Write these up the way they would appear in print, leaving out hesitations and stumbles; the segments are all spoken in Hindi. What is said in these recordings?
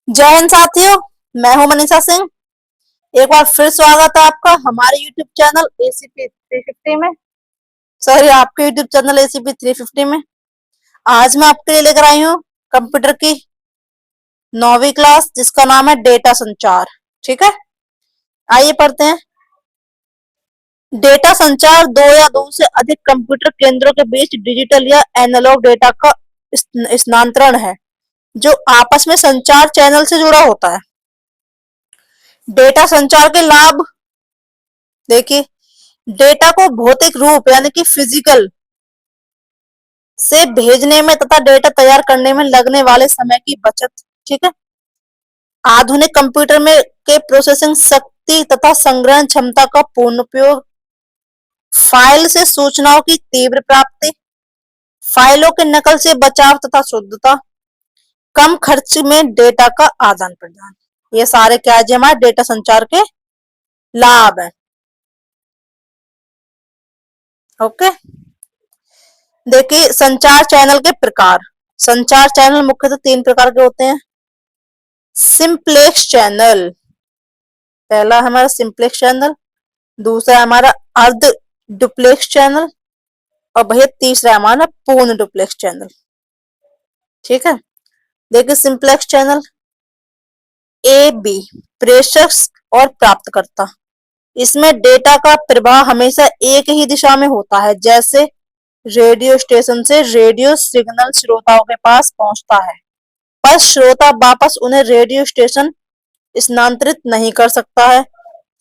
जय हिंद साथियों। मैं हूं मनीषा सिंह। एक बार फिर स्वागत है आपका हमारे YouTube चैनल ACP 350 में। सॉरी, आपके YouTube चैनल ACP 350 में। आज मैं आपके लिए लेकर आई हूं कंप्यूटर की 9वीं क्लास, जिसका नाम है डेटा संचार। ठीक है, आइए पढ़ते हैं। डेटा संचार दो या दो से अधिक कंप्यूटर केंद्रों के बीच डिजिटल या एनालॉग डेटा का स्थानांतरण है, जो आपस में संचार चैनल से जुड़ा होता है। डेटा संचार के लाभ देखिए। डेटा को भौतिक रूप यानी कि फिजिकल से भेजने में तथा डेटा तैयार करने में लगने वाले समय की बचत। ठीक है। आधुनिक कंप्यूटर में के प्रोसेसिंग शक्ति तथा संग्रहण क्षमता का पूर्ण उपयोग। फाइल से सूचनाओं की तीव्र प्राप्ति। फाइलों के नकल से बचाव तथा शुद्धता। कम खर्च में डेटा का आदान प्रदान। ये सारे क्या है, हमारे डेटा संचार के लाभ है। ओके, देखिए संचार चैनल के प्रकार। संचार चैनल मुख्यतः 3 प्रकार के होते हैं। सिंप्लेक्स चैनल, पहला हमारा सिंप्लेक्स चैनल, दूसरा हमारा अर्ध डुप्लेक्स चैनल, और भैया तीसरा हमारा पूर्ण डुप्लेक्स चैनल। ठीक है, देखिए सिंप्लेक्स चैनल। ए बी, प्रेषक और प्राप्तकर्ता। इसमें डेटा का प्रवाह हमेशा एक ही दिशा में होता है, जैसे रेडियो स्टेशन से रेडियो सिग्नल श्रोताओं के पास पहुंचता है, पर श्रोता वापस उन्हें रेडियो स्टेशन स्थानांतरित नहीं कर सकता है।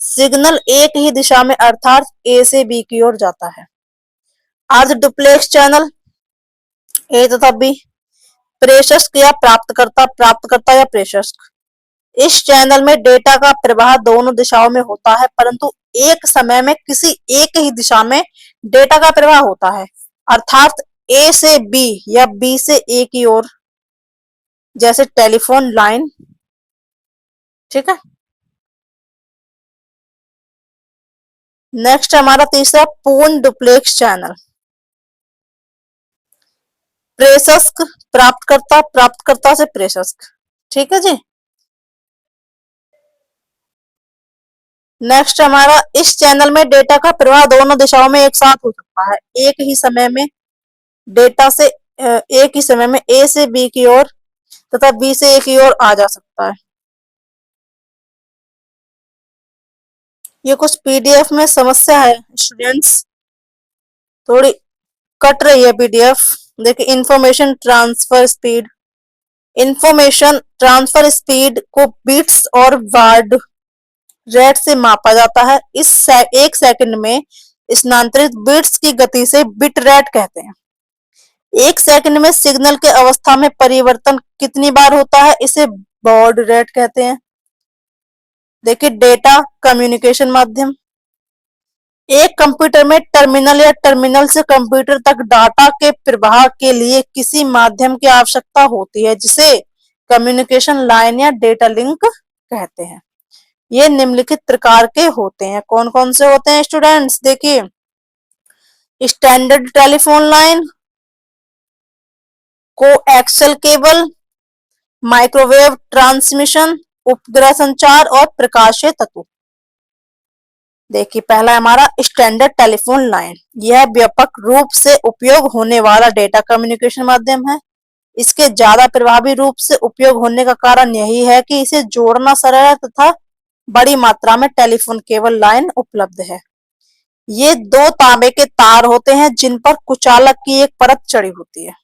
सिग्नल एक ही दिशा में अर्थात ए से बी की ओर जाता है। अर्ध डुप्लेक्स चैनल ए तथा बी। प्रेषक या प्राप्तकर्ता, प्राप्तकर्ता या प्रेषक। इस चैनल में डेटा का प्रवाह दोनों दिशाओं में होता है, परंतु एक समय में किसी एक ही दिशा में डेटा का प्रवाह होता है, अर्थात ए से बी या बी से ए की ओर, जैसे टेलीफोन लाइन। ठीक है, नेक्स्ट हमारा तीसरा पूर्ण डुप्लेक्स चैनल। प्रेषक प्राप्तकर्ता, प्राप्तकर्ता से प्रेषक। ठीक है जी। नेक्स्ट हमारा, इस चैनल में डेटा का प्रवाह दोनों दिशाओं में एक साथ हो सकता है। एक ही समय में डेटा से एक ही समय में ए से बी की ओर तथा बी से ए की ओर आ जा सकता है। ये कुछ पीडीएफ में समस्या है स्टूडेंट्स, थोड़ी कट रही है पीडीएफ। देखिए information transfer speed. Information transfer speed को बिट्स और वर्ड रेट से मापा जाता है। एक सेकंड में स्थानांतरित बिट्स की गति से बिट रेट कहते हैं। एक सेकंड में सिग्नल के अवस्था में परिवर्तन कितनी बार होता है, इसे बॉड रेट कहते हैं। देखिए डेटा कम्युनिकेशन माध्यम। एक कंप्यूटर में टर्मिनल या टर्मिनल से कंप्यूटर तक डाटा के प्रवाह के लिए किसी माध्यम की आवश्यकता होती है, जिसे कम्युनिकेशन लाइन या डेटा लिंक कहते हैं। ये निम्नलिखित प्रकार के होते हैं। कौन कौन से होते हैं स्टूडेंट्स, देखिए standard telephone line, coaxial cable, microwave transmission, उपग्रह संचार और प्रकाशीय तत्व। देखिए पहला हमारा स्टैंडर्ड टेलीफोन लाइन। यह व्यापक रूप से उपयोग होने वाला डेटा कम्युनिकेशन माध्यम है। इसके ज्यादा प्रभावी रूप से उपयोग होने का कारण यही है कि इसे जोड़ना सरल है तथा बड़ी मात्रा में टेलीफोन केबल लाइन उपलब्ध है। ये 2 तांबे के तार होते हैं जिन पर कुचालक की एक परत चढ़ी होती है।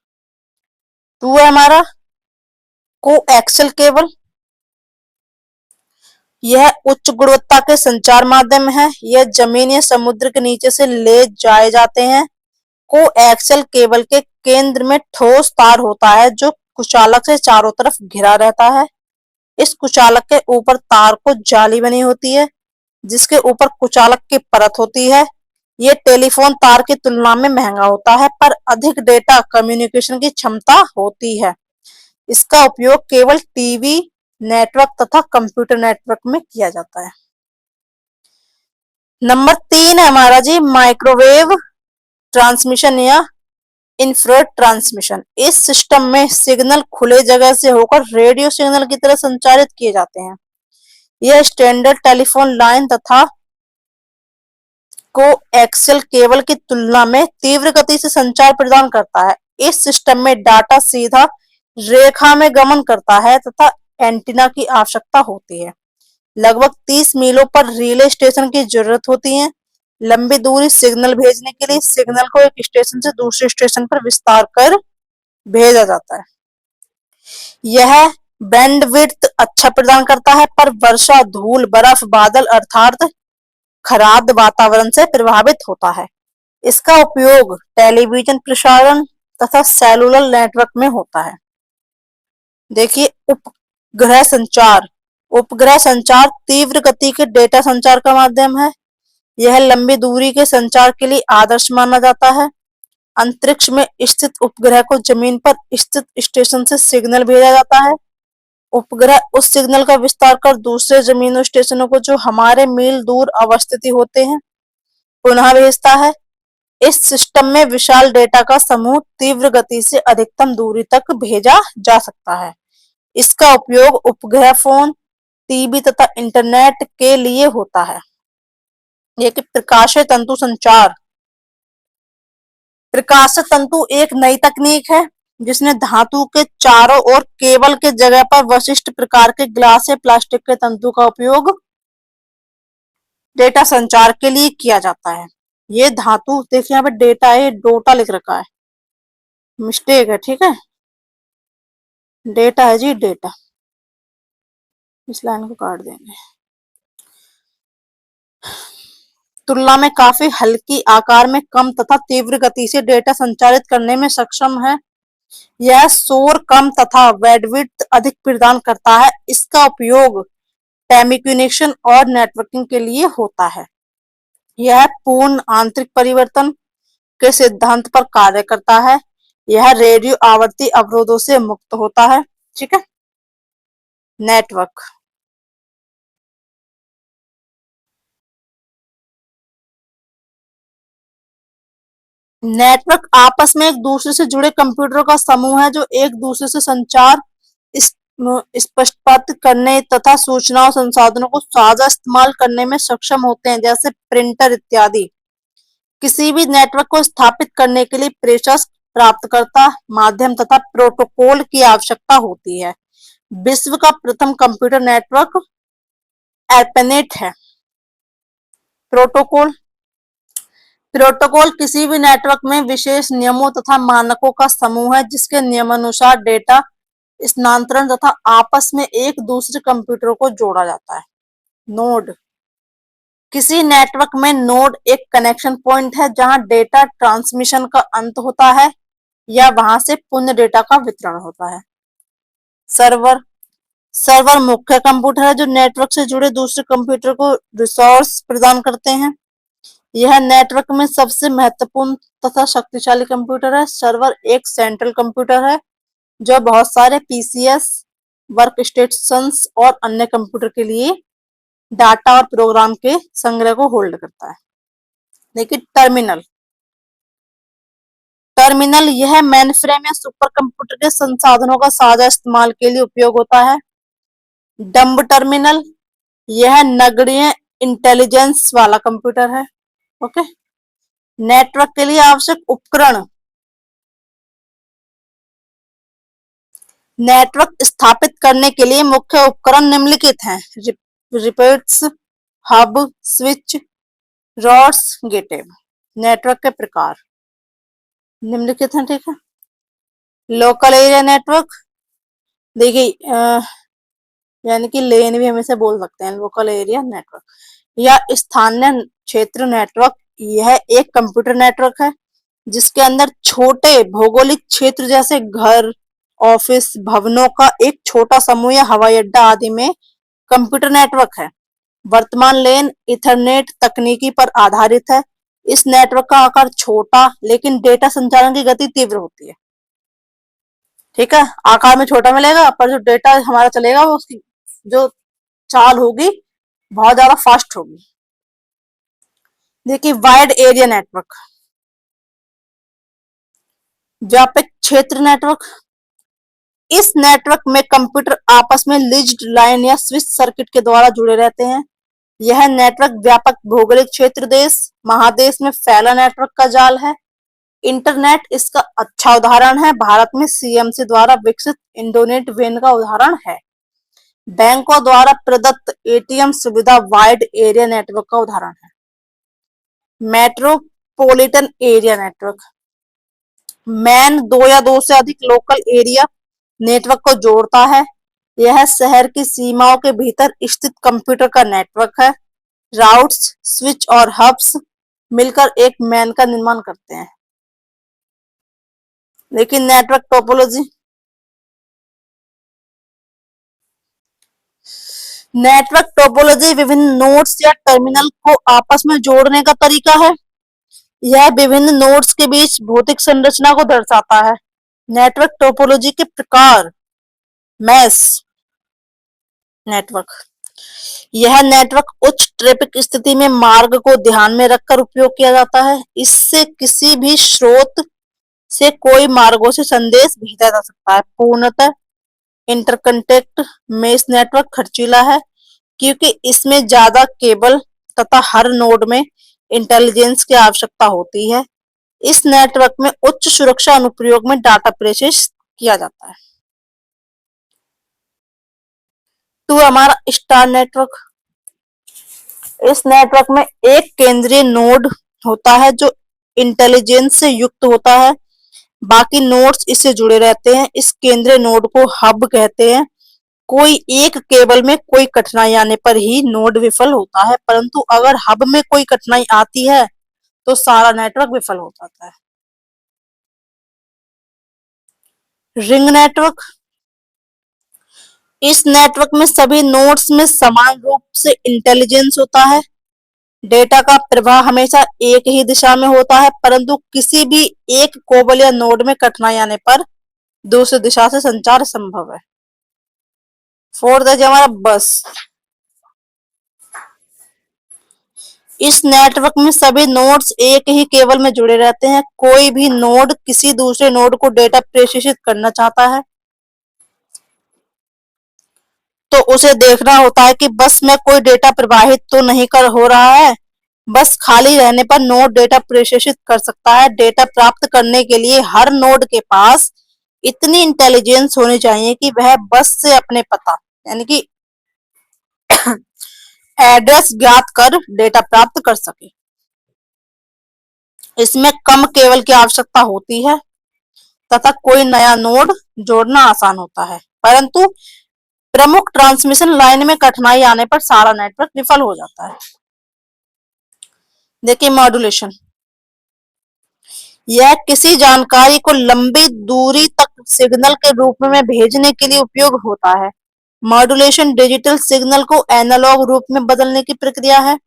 2 है हमारा कोएक्सियल केबल। यह उच्च गुणवत्ता के संचार माध्यम है। यह जमीन या समुद्र के नीचे से ले जाए जाते हैं। कोएक्सियल केबल के केंद्र में ठोस तार होता है जो कुचालक से चारों तरफ घिरा रहता है। इस कुचालक के ऊपर तार को जाली बनी होती है, जिसके ऊपर कुचालक की परत होती है। ये टेलीफोन तार की तुलना में महंगा होता है, पर अधिक डेटा कम्युनिकेशन की क्षमता होती है। इसका उपयोग केवल टीवी नेटवर्क तथा कंप्यूटर नेटवर्क में किया जाता है। नंबर 3 है हमारा जी माइक्रोवेव ट्रांसमिशन या इंफ्रारेड ट्रांसमिशन, इस सिस्टम में सिग्नल खुले जगह से होकर रेडियो सिग्नल की तरह संचारित किए जाते हैं। यह स्टैंडर्ड टेलीफोन लाइन तथा कोएक्सियल केबल की तुलना में तीव्र गति से संचार प्रदान करता है। इस सिस्टम में डाटा सीधा रेखा में गमन करता है तथा एंटीना की आवश्यकता होती है। लगभग 30 मीलों पर रिले स्टेशन की जरूरत होती है। लंबी दूरी सिग्नल भेजने के लिए सिग्नल को एक स्टेशन से दूसरे स्टेशन पर विस्तार कर भेजा जाता है। यह बैंडविड्थ अच्छा प्रदान करता है, पर वर्षा, धूल, बर्फ, बादल अर्थात खराब वातावरण से प्रभावित होता है। इसका उपयोग टेलीविजन प्रसारण तथा सेलुलर नेटवर्क में होता है। देखिए, उपग्रह संचार। उपग्रह संचार तीव्र गति के डेटा संचार का माध्यम है। यह लंबी दूरी के संचार के लिए आदर्श माना जाता है। अंतरिक्ष में स्थित उपग्रह को जमीन पर स्थित स्टेशन से सिग्नल भेजा जाता है। उपग्रह उस सिग्नल का विस्तार कर दूसरे जमीनी स्टेशनों को, जो हमारे मील दूर अवस्थित होते हैं, पुनः भेजता है। इस सिस्टम में विशाल डेटा का समूह तीव्र गति से अधिकतम दूरी तक भेजा जा सकता है। इसका उपयोग उपग्रह फोन, टीवी तथा इंटरनेट के लिए होता है। यह कि प्रकाशीय तंतु संचार। प्रकाशीय तंतु एक नई तकनीक है जिसने धातु के चारों ओर केबल के जगह पर विशिष्ट प्रकार के ग्लास या प्लास्टिक के तंतु का उपयोग डेटा संचार के लिए किया जाता है। ये धातु, देखिए यहाँ पे डेटा है, डोटा लिख रखा है, मिस्टेक है, ठीक है, डेटा है जी, डेटा। इस लाइन को काट देंगे। तुलना में काफी हल्की, आकार में कम तथा तीव्र गति से डेटा संचारित करने में सक्षम है। यह शोर कम तथा बैंडविड्थ अधिक प्रदान करता है। इसका उपयोग टेलीकम्युनिकेशन और नेटवर्किंग के लिए होता है। यह पूर्ण आंतरिक परिवर्तन के सिद्धांत पर कार्य करता है। यह रेडियो आवृत्ति अवरोधों से मुक्त होता है। ठीक है। नेटवर्क। नेटवर्क आपस में एक दूसरे से जुड़े कंप्यूटरों का समूह है जो एक दूसरे से संचार स्पष्ट करने तथा सूचनाओं संसाधनों को साझा इस्तेमाल करने में सक्षम होते हैं, जैसे प्रिंटर इत्यादि। किसी भी नेटवर्क को स्थापित करने के लिए प्रेषक, प्राप्तकर्ता, माध्यम तथा प्रोटोकॉल की आवश्यकता होती है। विश्व का प्रथम कंप्यूटर नेटवर्क एर्पानेट है। प्रोटोकॉल। प्रोटोकॉल किसी भी नेटवर्क में विशेष नियमों तथा मानकों का समूह है जिसके नियमानुसार डेटा स्थानांतरण तथा आपस में एक दूसरे कंप्यूटर को जोड़ा जाता है। नोड। किसी नेटवर्क में नोड एक कनेक्शन पॉइंट है जहां डेटा ट्रांसमिशन का अंत होता है या वहां से पुनः डेटा का वितरण होता है। सर्वर। सर्वर मुख्य कंप्यूटर है जो नेटवर्क से जुड़े दूसरे कंप्यूटर को रिसोर्स प्रदान करते हैं। यह नेटवर्क में सबसे महत्वपूर्ण तथा शक्तिशाली कंप्यूटर है। सर्वर एक सेंट्रल कंप्यूटर है जो बहुत सारे पीसीएस, वर्कस्टेशंस और अन्य कंप्यूटर के लिए डाटा और प्रोग्राम के संग्रह को होल्ड करता है। देखिए, टर्मिनल। टर्मिनल यह मेनफ्रेम या सुपर कंप्यूटर के संसाधनों का साझा इस्तेमाल के लिए उपयोग होता है। डंब टर्मिनल यह नगण्य इंटेलिजेंस वाला कंप्यूटर है। ओके। नेटवर्क के लिए आवश्यक उपकरण। नेटवर्क स्थापित करने के लिए मुख्य उपकरण निम्नलिखित हैं: repeaters, hub, switch, rods, gateway. Network के प्रकार निम्नलिखित हैं। ठीक है। लोकल एरिया नेटवर्क, देखिए यानी कि लेन भी हमेशा बोल सकते हैं, लोकल एरिया नेटवर्क या स्थानीय क्षेत्र नेटवर्क। यह एक कंप्यूटर नेटवर्क है जिसके अंदर छोटे भौगोलिक क्षेत्र जैसे घर, ऑफिस, भवनों का एक छोटा समूह या हवाई अड्डा आदि में कंप्यूटर नेटवर्क है। वर्तमान लेन इथरनेट तकनीकी पर आधारित है। इस नेटवर्क का आकार छोटा लेकिन डेटा संचारण की गति तीव्र होती है। ठीक है, आकार में छोटा मिलेगा पर जो डेटा हमारा चलेगा वो उसकी जो चाल होगी बहुत ज्यादा फास्ट होगी। देखिए, वाइड एरिया नेटवर्क। व्यापक क्षेत्र नेटवर्क, इस नेटवर्क में कंप्यूटर आपस में लीज्ड लाइन या स्विच सर्किट के द्वारा जुड़े रहते हैं। यह नेटवर्क व्यापक भौगोलिक क्षेत्र, देश, महादेश में फैला नेटवर्क का जाल है। इंटरनेट इसका अच्छा उदाहरण है। भारत में सीएमसी द्वारा विकसित इंटरनेट वेन का उदाहरण है। बैंकों द्वारा प्रदत्त एटीएम सुविधा वाइड एरिया नेटवर्क का उदाहरण है। मेट्रोपॉलिटन एरिया नेटवर्क, मैन दो या दो से अधिक लोकल एरिया नेटवर्क को जोड़ता है। यह शहर की सीमाओं के भीतर स्थित कंप्यूटर का नेटवर्क है। राउट्स, स्विच और हब्स मिलकर एक मैन का निर्माण करते हैं। लेकिन नेटवर्क टोपोलॉजी, नेटवर्क टोपोलॉजी विभिन्न नोड्स या टर्मिनल को आपस में जोड़ने का तरीका है। यह विभिन्न नोड्स के बीच भौतिक संरचना को दर्शाता है। नेटवर्क टोपोलॉजी के प्रकार, मैश नेटवर्क, यह नेटवर्क उच्च ट्रैफिक स्थिति में मार्ग को ध्यान में रखकर उपयोग किया जाता है। इससे किसी भी स्रोत से कोई मार्गों से संदेश भेजा जा सकता है। पूर्णतः इंटरकनेक्ट मेश नेटवर्क खर्चीला है क्योंकि इसमें ज्यादा केबल तथा हर नोड में इंटेलिजेंस की आवश्यकता होती है। इस नेटवर्क में उच्च सुरक्षा अनुप्रयोग में डाटा प्रेषित किया जाता है। हमारा स्टार नेटवर्क, इस नेटवर्क में एक केंद्रीय नोड होता है जो इंटेलिजेंस से युक्त होता है। बाकी नोड्स इससे जुड़े रहते हैं। इस केंद्रीय नोड को हब कहते हैं। कोई एक केबल में कोई कठिनाई आने पर ही नोड विफल होता है, परंतु अगर हब में कोई कठिनाई आती है तो सारा नेटवर्क विफल हो जाता है। रिंग नेटवर्क, इस नेटवर्क में सभी नोड्स में समान रूप से इंटेलिजेंस होता है। डेटा का प्रवाह हमेशा एक ही दिशा में होता है, परंतु किसी भी एक केबल या नोड में कठिनाई आने पर दूसरी दिशा से संचार संभव है। फोर्थ है हमारा बस, इस नेटवर्क में सभी नोड्स एक ही केबल में जुड़े रहते हैं। कोई भी नोड किसी दूसरे नोड को डेटा प्रेषित करना चाहता है तो उसे देखना होता है कि बस में कोई डेटा प्रवाहित तो नहीं कर हो रहा है। बस खाली रहने पर नोड डेटा प्रेषित कर सकता है। डेटा प्राप्त करने के लिए हर नोड के पास इतनी इंटेलिजेंस होनी चाहिए कि वह बस से अपने पता यानी कि एड्रेस ज्ञात कर डेटा प्राप्त कर सके। इसमें कम केबल की आवश्यकता होती है तथा कोई नया नोड जोड़ना आसान होता है, परंतु प्रमुख ट्रांसमिशन लाइन में कठिनाई आने पर सारा नेटवर्क विफल हो जाता है। देखिए मॉड्यूलेशन, यह किसी जानकारी को लंबी दूरी तक सिग्नल के रूप में भेजने के लिए उपयोग होता है। मॉड्यूलेशन डिजिटल सिग्नल को एनालॉग रूप में बदलने की प्रक्रिया है।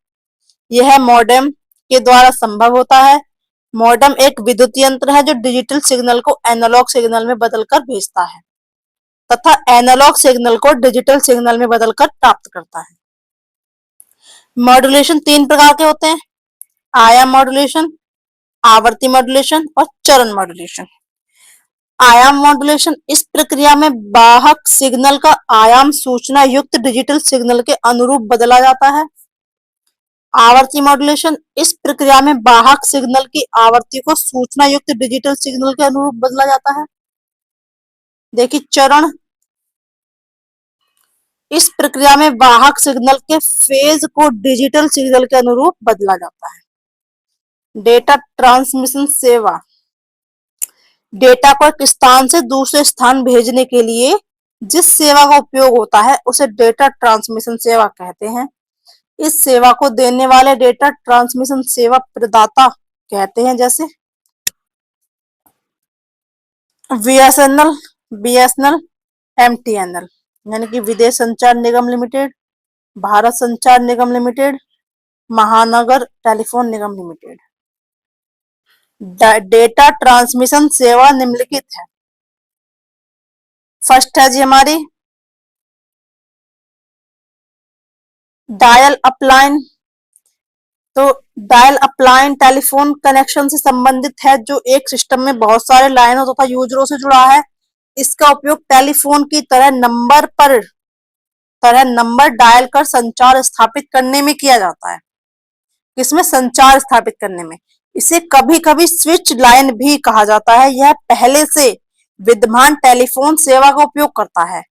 यह मॉडेम के द्वारा संभव होता है। मॉडेम एक विद्युत यंत्र है जो डिजिटल सिग्नल को एनालॉग सिग्नल में बदलकर भेजता है तथा एनालॉग सिग्नल को डिजिटल सिग्नल में बदलकर प्राप्त करता है। मॉड्यूलेशन तीन प्रकार के होते हैं: आयाम मॉड्यूलेशन, आवर्ती मॉड्यूलेशन और चरण मॉड्यूलेशन। आयाम मॉड्यूलेशन, इस प्रक्रिया में वाहक सिग्नल का आयाम सूचना युक्त डिजिटल सिग्नल के अनुरूप बदला जाता है। आवर्ती मॉड्यूलेशन, इस प्रक्रिया में वाहक सिग्नल की आवृत्ति को सूचना युक्त डिजिटल सिग्नल के अनुरूप बदला जाता है। देखिए चरण, इस प्रक्रिया में वाहक सिग्नल के फेज को डिजिटल सिग्नल के अनुरूप बदला जाता है। डेटा ट्रांसमिशन सेवा, डेटा को एक स्थान से दूसरे स्थान भेजने के लिए जिस सेवा का उपयोग होता है उसे डेटा ट्रांसमिशन सेवा कहते हैं। इस सेवा को देने वाले डेटा ट्रांसमिशन सेवा प्रदाता कहते हैं, जैसे बीएसएनएल, बीएसएनएल, एमटीएनएल यानी कि विदेश संचार निगम लिमिटेड, भारत संचार निगम लिमिटेड, महानगर टेलीफोन निगम लिमिटेड। डेटा ट्रांसमिशन सेवा निम्नलिखित है। फर्स्ट है जी हमारी डायल अप लाइन, तो डायल अपलाइन टेलीफोन कनेक्शन से संबंधित है, जो एक सिस्टम में बहुत सारे लाइनों तथा यूजरों से जुड़ा है। इसका उपयोग टेलीफोन की तरह नंबर डायल कर संचार स्थापित करने में किया जाता है। किसमें? संचार स्थापित करने में। इसे कभी कभी स्विच लाइन भी कहा जाता है। यह पहले से विद्यमान टेलीफोन सेवा का उपयोग करता है।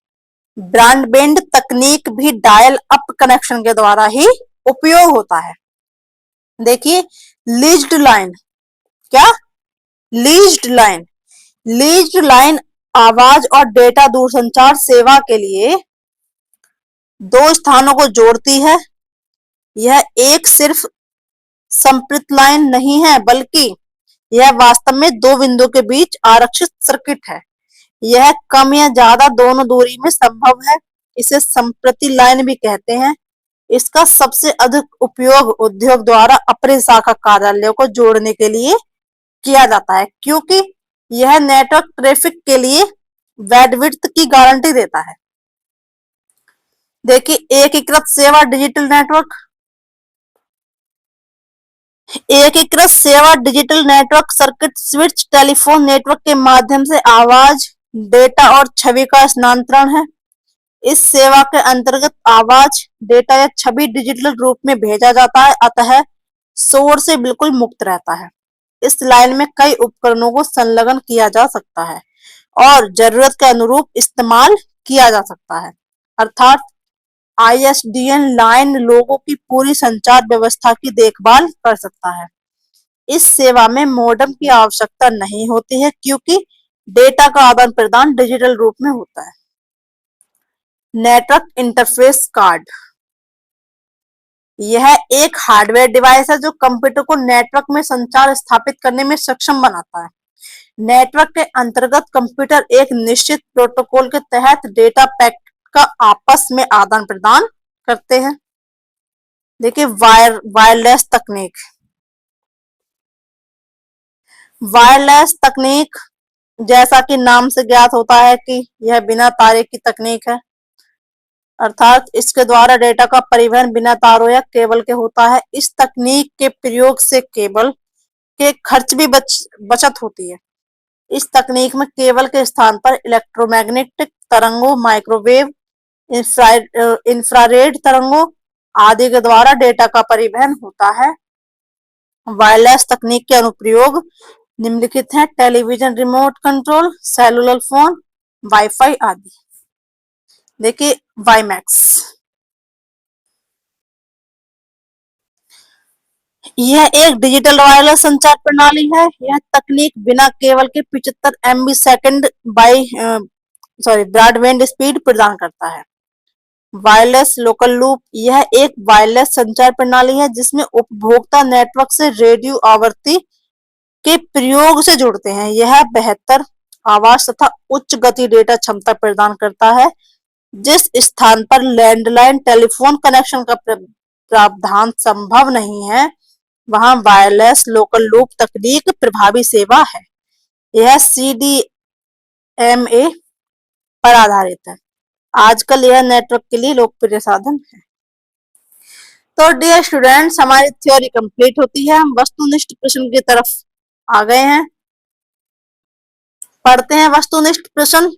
ब्रॉडबैंड तकनीक भी डायल अप कनेक्शन के द्वारा ही उपयोग होता है। देखिए, लीज्ड लाइन। क्या? Leased line. लीज्ड लाइन आवाज और डेटा दूरसंचार सेवा के लिए दो स्थानों को जोड़ती है। यह एक सिर्फ संपर्क लाइन नहीं है, बल्कि यह वास्तव में दो बिंदु के बीच आरक्षित सर्किट है। यह कम या ज्यादा दोनों दूरी में संभव है। इसे संप्रति लाइन भी कहते हैं। इसका सबसे अधिक उपयोग उद्योग द्वारा अपने शाखा कार्यालयों को जोड़ने के लिए किया जाता है, क्योंकि यह नेटवर्क ट्रैफिक के लिए बैंडविड्थ की गारंटी देता है। देखिए, एकीकृत सेवा डिजिटल नेटवर्क। एकीकृत सेवा digital network circuit switch telephone network के माध्यम से आवाज, डेटा और छवि का स्थानांतरण है। इस सेवा के अंतर्गत आवाज, डेटा या छवि डिजिटल रूप में भेजा जाता है, अतः शोर से बिल्कुल मुक्त रहता है। इस लाइन में कई उपकरणों को संलग्न किया जा सकता है और जरूरत के अनुरूप इस्तेमाल किया जा सकता है। अर्थात आईएसडीएन लाइन लोगों की पूरी संचार व्यवस्था की देखभाल कर सकता है। इस सेवा में मॉडेम की आवश्यकता नहीं होती है, क्योंकि डेटा का आदान प्रदान डिजिटल रूप में होता है। Network interface card. यह एक हार्डवेयर डिवाइस है जो कंप्यूटर को नेटवर्क में संचार स्थापित करने में सक्षम बनाता है। नेटवर्क के अंतर्गत कंप्यूटर एक निश्चित प्रोटोकॉल के तहत डेटा पैकेट का आपस में आदान प्रदान करते हैं। देखिए, वायरलेस तकनीक। वायरलेस तकनीक, जैसा कि नाम से ज्ञात होता है कि यह बिना तारे की तकनीक है, अर्थात इसके द्वारा डेटा का परिवहन बिना तारों या केबल के होता है। इस तकनीक के प्रयोग से केबल के खर्च भी बचत होती है। इस तकनीक में केबल के स्थान पर इलेक्ट्रोमैग्नेटिक तरंगों, माइक्रोवेव, इंफ्रारेड तरंगों आदि के द्वारा डेटा का परिवहन होता है। वायरलेस तकनीक के अनुप्रयोग निम्नलिखित हैं: television remote control, cellular phone, wifi आदि। देखिए, वाईमैक्स। यह एक डिजिटल वायरलेस संचार प्रणाली है। यह तकनीक बिना केबल के 75 MB सेकंड ब्रॉडबैंड स्पीड प्रदान करता है। Wireless local loop. यह एक वायरलेस संचार प्रणाली है जिसमें उपभोक्ता नेटवर्क से रेडियो आवृत्ति के प्रयोग से जुड़ते हैं। यह बेहतर आवाज तथा उच्च गति डेटा क्षमता प्रदान करता है। जिस स्थान पर लैंडलाइन टेलीफोन कनेक्शन का प्रावधान संभव नहीं है, वहां वायरलेस लोकल लूप तकनीक प्रभावी सेवा है। यह CDMA पर आधारित है। आजकल यह नेटवर्क के लिए लोकप्रिय साधन है। तो डियर स्टूडेंट्स, हमारी थ्योरी कंप्लीट होती है। हम वस्तुनिष्ठ प्रश्न की तरफ आ गए हैं। पढ़ते हैं वस्तुनिष्ठ प्रश्न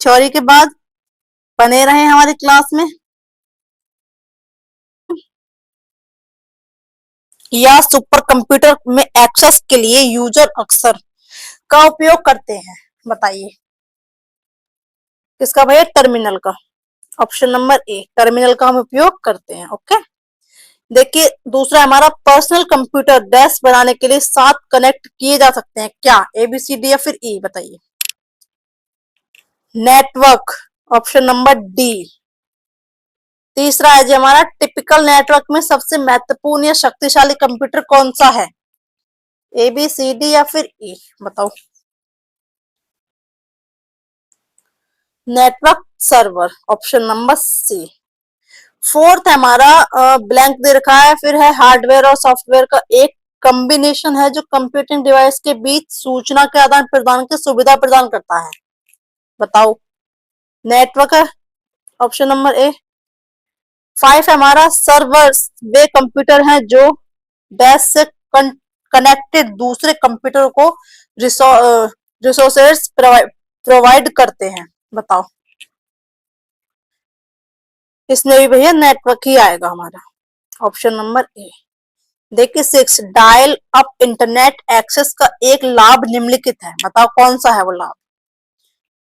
थ्योरी के बाद। बने रहे हमारी क्लास में। या सुपर कंप्यूटर में एक्सेस के लिए यूजर अक्सर का उपयोग करते हैं? बताइए किसका भैया? टर्मिनल का। ऑप्शन नंबर ए, टर्मिनल का हम उपयोग करते हैं। ओके। देखिए, दूसरा हमारा पर्सनल कंप्यूटर डेस्क बनाने के लिए साथ कनेक्ट किए जा सकते हैं क्या? ABCD या फिर ई? बताइए। Network, option number D. तीसरा है जी हमारा, टिपिकल नेटवर्क में सबसे महत्वपूर्ण या शक्तिशाली कंप्यूटर कौन सा है? ABCD या फिर ई? बताओ। Network server, option number C. Fourth हमारा ब्लैंक दे रखा है, फिर है हार्डवेयर और सॉफ्टवेयर का एक कॉम्बिनेशन है जो कंप्यूटिंग डिवाइस के बीच सूचना के आदान प्रदान की सुविधा प्रदान करता है। बताओ। नेटवर्क है, ऑप्शन नंबर ए। 5 हमारा सर्वर्स, वे कंप्यूटर हैं जो डैश से कनेक्टेड दूसरे कंप्यूटर को रिसोर्सेस प्रोवाइड करते हैं। बताओ, इसमें भी भैया नेटवर्क ही आएगा हमारा, ऑप्शन नंबर ए। देखिए 6, डायल अप इंटरनेट एक्सेस का एक लाभ निम्नलिखित है। बताओ कौन सा है वो लाभ?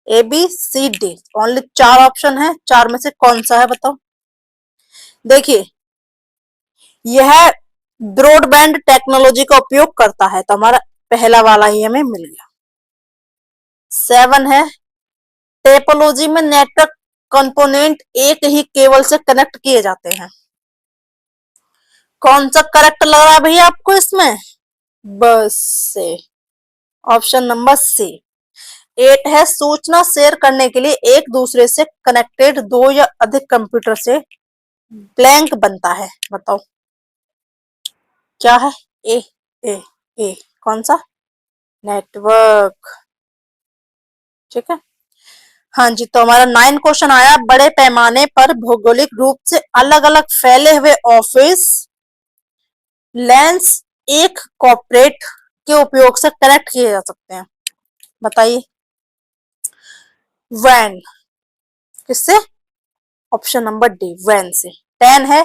A B C D, only 4 option है, 4 में से कौन सा है बताओ? देखिए यह ब्रॉडबैंड टेक्नोलॉजी का उपयोग करता है, तो हमारा पहला वाला ही हमें मिल गया। 7 है, टेपोलॉजी में नेटवर्क कंपोनेंट एक ही केबल से कनेक्ट किए जाते हैं। कौन सा करेक्ट लग रहा है भैया आपको इसमें? बस से ऑप्शन नंबर सी। 8 है, सूचना शेयर करने के लिए एक दूसरे से कनेक्टेड दो या अधिक कंप्यूटर से ब्लैंक बनता है। बताओ क्या है? ए ए ए कौन सा? नेटवर्क। ठीक है, हाँ जी। तो हमारा 9 क्वेश्चन आया, बड़े पैमाने पर भौगोलिक रूप से अलग अलग फैले हुए ऑफिस लेंस एक कॉर्पोरेट के उपयोग से कनेक्ट किए जा सकते हैं। बताइए वैन किससे? ऑप्शन नंबर डी वैन से। 10 है,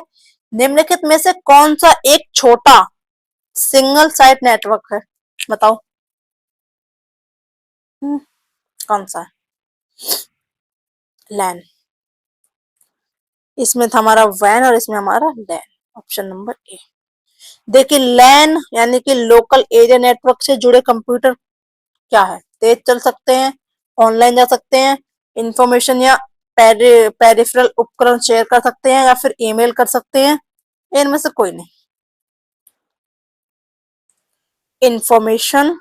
निम्नलिखित में से कौन सा एक छोटा सिंगल साइट नेटवर्क है? बताओ कौन सा है? लैन। इसमें था हमारा वैन और इसमें हमारा लैन, ऑप्शन नंबर ए। देखिए लैन यानी कि लोकल एरिया नेटवर्क से जुड़े कंप्यूटर क्या है? तेज चल सकते हैं, ऑनलाइन जा सकते हैं, इंफॉर्मेशन या पेरिफेरल उपकरण शेयर कर सकते हैं, या फिर ईमेल कर सकते हैं। इनमें से कोई नहीं। इंफॉर्मेशन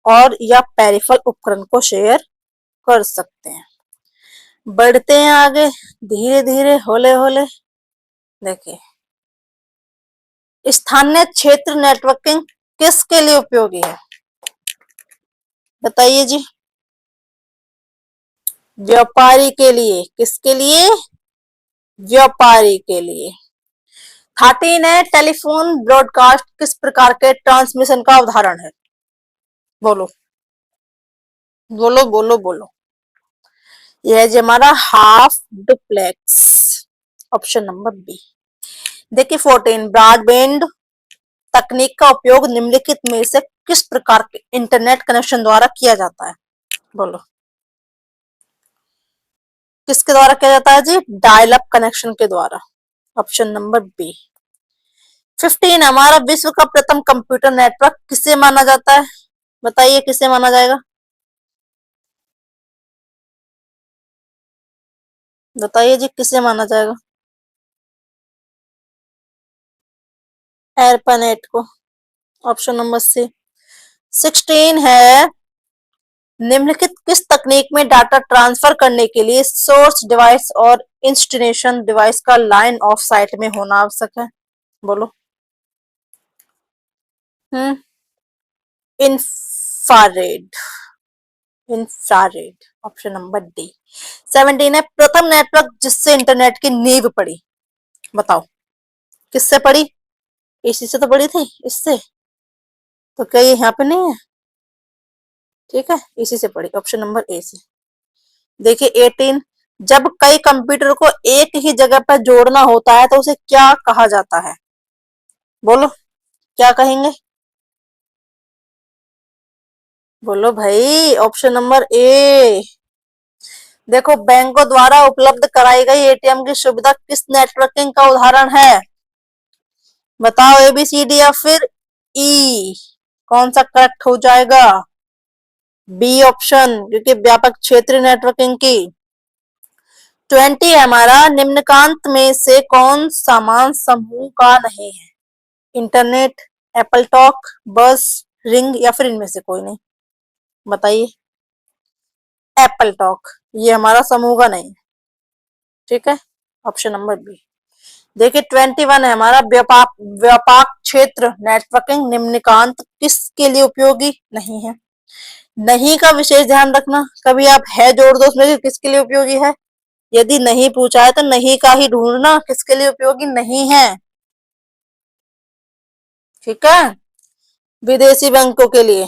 और या पेरिफेरल उपकरण को शेयर कर सकते हैं। बढ़ते हैं आगे धीरे धीरे होले होले। देखिए स्थानीय क्षेत्र नेटवर्किंग किसके लिए उपयोगी है? बताइए जी। व्यापारी के लिए। किसके लिए? व्यापारी के लिए। 13 है, टेलीफोन ब्रॉडकास्ट किस प्रकार के ट्रांसमिशन का उदाहरण है? बोलो बोलो बोलो बोलो। यह है जी हमारा half duplex, option number B. देखिए 14, ब्रॉडबैंड तकनीक का उपयोग निम्नलिखित में से किस प्रकार के इंटरनेट कनेक्शन द्वारा किया जाता है? बोलो किसके द्वारा किया जाता है जी? डायल अप कनेक्शन के द्वारा, ऑप्शन नंबर बी। 15, हमारा विश्व का प्रथम कंप्यूटर नेटवर्क किसे माना जाता है? बताइए किसे माना जाएगा? बताइए जी किसे माना जाएगा? एरपानेट को, ऑप्शन नंबर सी। 16 है, निम्नलिखित किस तकनीक में डाटा ट्रांसफर करने के लिए सोर्स डिवाइस और इंस्टेलेशन डिवाइस का लाइन ऑफ साइट में होना आवश्यक है? बोलो। Infrared, infrared, option number D. 17 है, प्रथम नेटवर्क जिससे इंटरनेट की नींव पड़ी। बताओ किससे पड़ी? इसी से तो पड़ी थी, इससे तो क्या ये यहाँ पे नहीं है? ठीक है, इसी से पड़ी, ऑप्शन नंबर ए से। देखिए 18, जब कई कंप्यूटर को एक ही जगह पर जोड़ना होता है तो उसे क्या कहा जाता है? बोलो क्या कहेंगे? बोलो भाई, ऑप्शन नंबर ए। देखो बैंकों द्वारा उपलब्ध कराई गई एटीएम की सुविधा किस नेटवर्किंग का उदाहरण है? बताओ ए बी सी डी या फिर ई, कौन सा करेक्ट हो जाएगा? बी ऑप्शन, क्योंकि व्यापक क्षेत्रीय नेटवर्किंग की। 20 हमारा, निम्नकांत में से कौन समान समूह का नहीं है? इंटरनेट, एप्पल टॉक, बस, रिंग या फिर इनमें से कोई नहीं? बताइए। एप्पल टॉक ये हमारा समूह का नहीं है। ठीक है, ऑप्शन नंबर बी। देखिए 21 है हमारा, व्यापक व्यापक क्षेत्र नेटवर्किंग निम्नकांत किसके लिए उपयोगी नहीं है? नहीं का विशेष ध्यान रखना, कभी आप है जोड़ दो उसमें किसके लिए उपयोगी है। यदि नहीं पूछा है तो नहीं का ही ढूंढना किसके लिए उपयोगी नहीं है। ठीक है, विदेशी बैंकों के लिए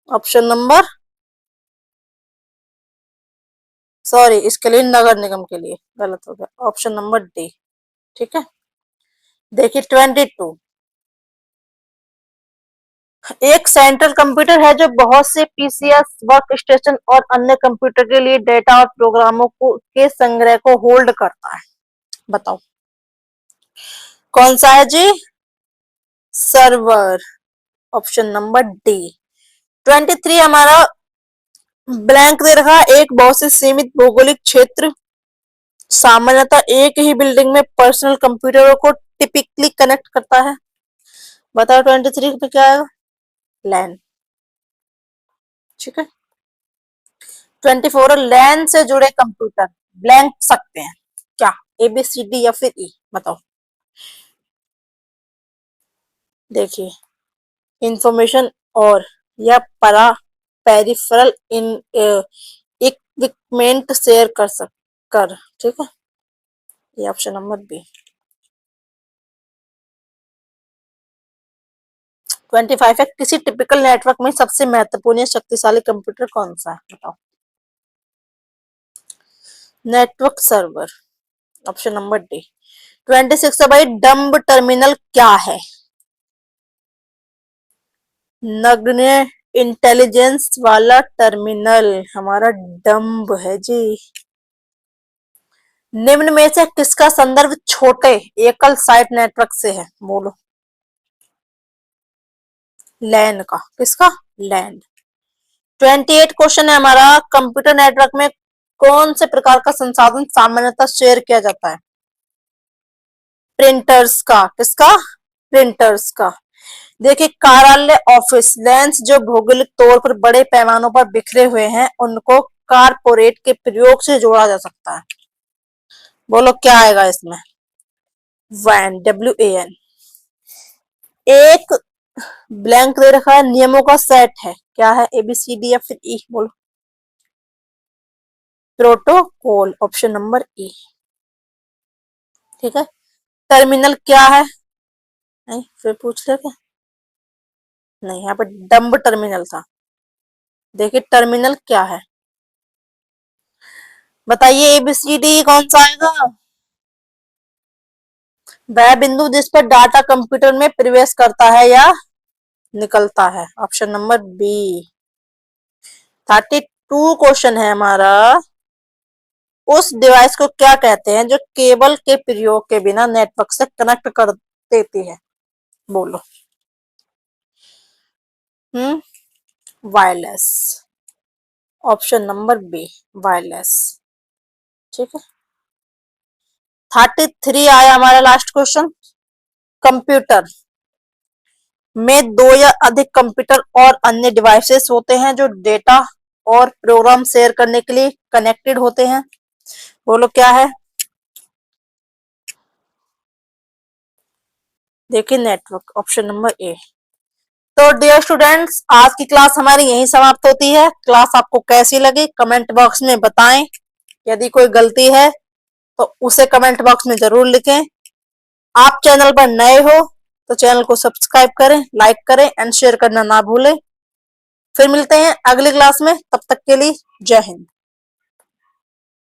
ऑप्शन नंबर, सॉरी इसके लिए नगर निगम के लिए गलत हो गया, ऑप्शन नंबर डी। ठीक है, देखिए 22, एक सेंट्रल कंप्यूटर है जो बहुत से पीसीएस वर्क स्टेशन और अन्य कंप्यूटर के लिए डेटा और प्रोग्रामों को के संग्रह को होल्ड करता है। बताओ कौन सा है जी? Server, option number D. 23 हमारा ब्लैंक दे रखा, एक बहुत से सीमित भौगोलिक क्षेत्र सामान्यतः एक ही बिल्डिंग में पर्सनल कंप्यूटरों को टिपिकली कनेक्ट करता है। बताओ 23 पे क्या आएगा? लैन। ठीक है, 24 लैन से जुड़े कंप्यूटर ब्लैंक सकते हैं क्या? ए बी सी डी या फिर ई? बताओ। देखिए इंफॉर्मेशन और या परा पेरिफेरल इन इक्विपमेंट शेयर कर। ठीक है, ये ऑप्शन नंबर बी। 25 है, किसी टिपिकल नेटवर्क में सबसे महत्वपूर्ण या शक्तिशाली कंप्यूटर कौन सा है? बताओ। Network server, option number D. 26 है भाई, डम्ब टर्मिनल क्या है? नग्न इंटेलिजेंस वाला टर्मिनल हमारा डम्ब है जी। निम्न में से किसका संदर्भ छोटे एकल साइट नेटवर्क से है? बोलो। लैन का, किसका? लैन। 28 क्वेश्चन है हमारा, कंप्यूटर नेटवर्क में कौन से प्रकार का संसाधन सामान्यतः शेयर किया जाता है? प्रिंटर्स का, किसका? प्रिंटर्स का। देखिए कार्यालय ऑफिस लेंस जो भौगोलिक तौर पर बड़े पैमानों पर बिखरे हुए हैं उनको कारपोरेट के प्रयोग से जोड़ा जा सकता है। बोलो क्या आएगा इसमें? वैन, WAN। एक ब्लैंक दे रखा है, नियमों का सेट है, क्या है? ABCD या फिर ई? बोलो। प्रोटोकॉल, ऑप्शन नंबर ई। ठीक है, टर्मिनल क्या है? नहीं फिर पूछ ले क्या? नहीं, यहाँ पे डम्ब टर्मिनल था। देखिए टर्मिनल क्या है, बताइए ABCD कौन सा आएगा? वह बिंदु जिस पर डाटा कंप्यूटर में प्रवेश करता है या निकलता है, ऑप्शन नंबर बी। 32 क्वेश्चन है हमारा, उस डिवाइस को क्या कहते हैं जो केबल के प्रयोग के बिना नेटवर्क से कनेक्ट कर देती है? बोलो। Wireless, option number B, wireless. ठीक है, 33 आया हमारा लास्ट क्वेश्चन, कंप्यूटर में दो या अधिक कंप्यूटर और अन्य डिवाइसेस होते हैं जो डेटा और प्रोग्राम शेयर करने के लिए कनेक्टेड होते हैं। बोलो क्या है? देखिए नेटवर्क, ऑप्शन नंबर ए। तो डियर स्टूडेंट्स आज की क्लास हमारी यहीं समाप्त होती है। क्लास आपको कैसी लगी कमेंट बॉक्स में बताएं, यदि कोई गलती है तो उसे कमेंट बॉक्स में जरूर लिखें। आप चैनल पर नए हो तो चैनल को सब्सक्राइब करें, लाइक करें एंड शेयर करना ना भूलें। फिर मिलते हैं अगली क्लास में, तब तक के लिए जय हिंद।